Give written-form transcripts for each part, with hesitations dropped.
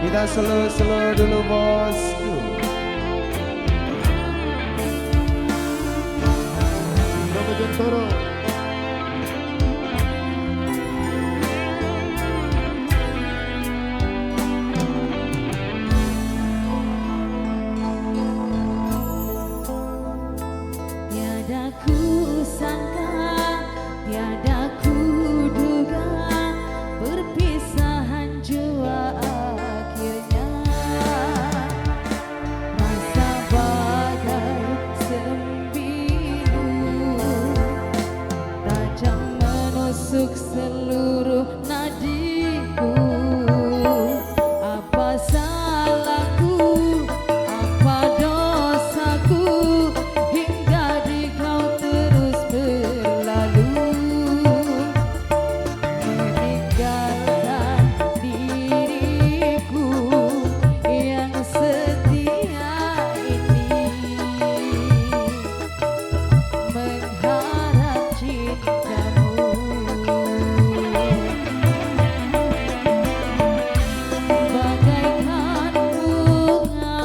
Kita slow-slow dulu bosku. Bapak Jentoro. Tiada ku sangka, tiada ku duga, perpisahan jua akhirnya. Rasa bagai sembilu, tajam menusuk seluruh nadiku. Apa salahku, apa dosaku, hingga di kau terus berlalu, meninggalkan diriku yang setia ini, mengharap cintamu. Bagaikan bunga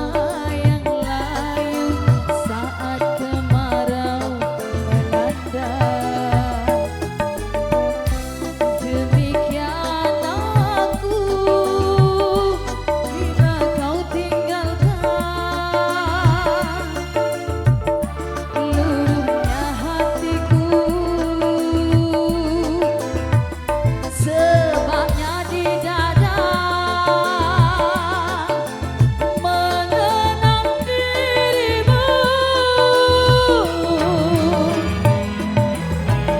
yang layu saat kemarau melanda, demikian aku bila kau tinggalkan. Luruhnya hatiku, sebabnya di dada mengenang dirimu.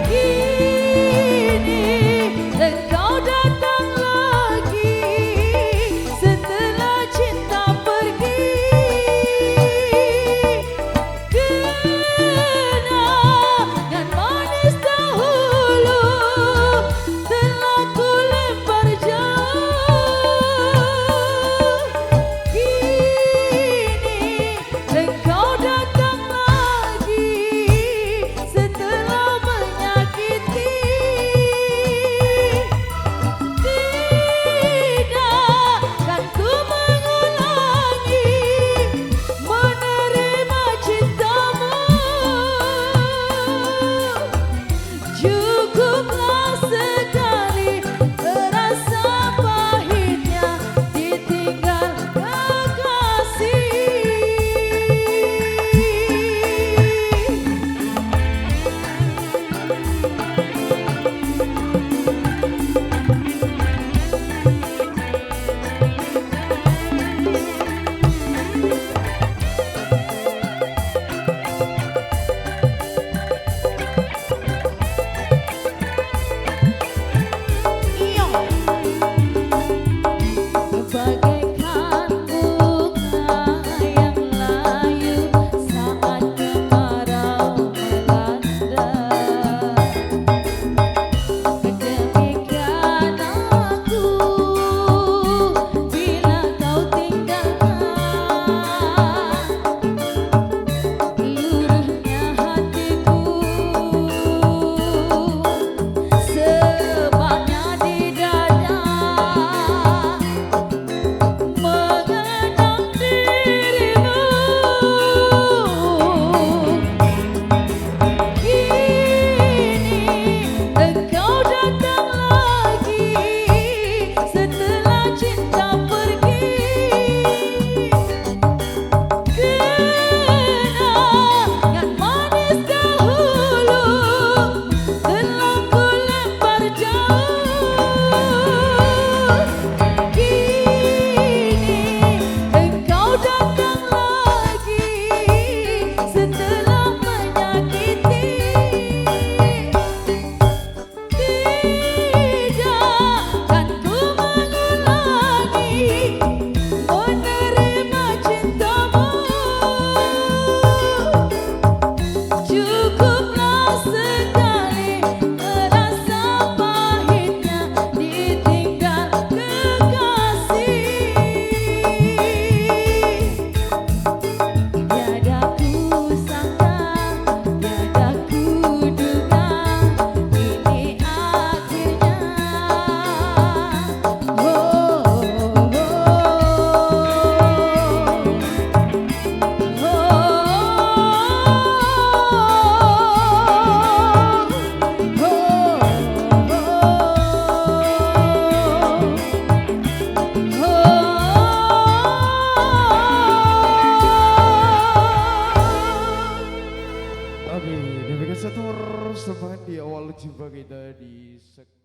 Kini engkau datang lagi setelah cinta pergi. Kenangan manis dahulu telah ku lempar jauh. Kini engkau datang lagi setelah menyakiti. Tidak kan ku mengulangi menerima cintamu. Cukuplah sekali terasa pahitnya ditinggal kekasih. Iyo, bagaikan bunga yang layu saat kemarau melanda, demikian aku bila kau tinggalkan. Luruhnya hatiku, sebabnya di dada mengenang dirimu. Kini engkau datang lagi setelah cinta pergi. Kenangan manis dahulu telah ku lempar jauh. Kini engkau datang lagi setelah menyakiti. Tidak kan ku mengulangi menerima cintamu. Cukuplah sekali terasa pahitnya ditinggal kekasih. Tiada ku sangka, tiada ku duga, ini akhirnya. Oh, oh, oh. jumpa kita di segmen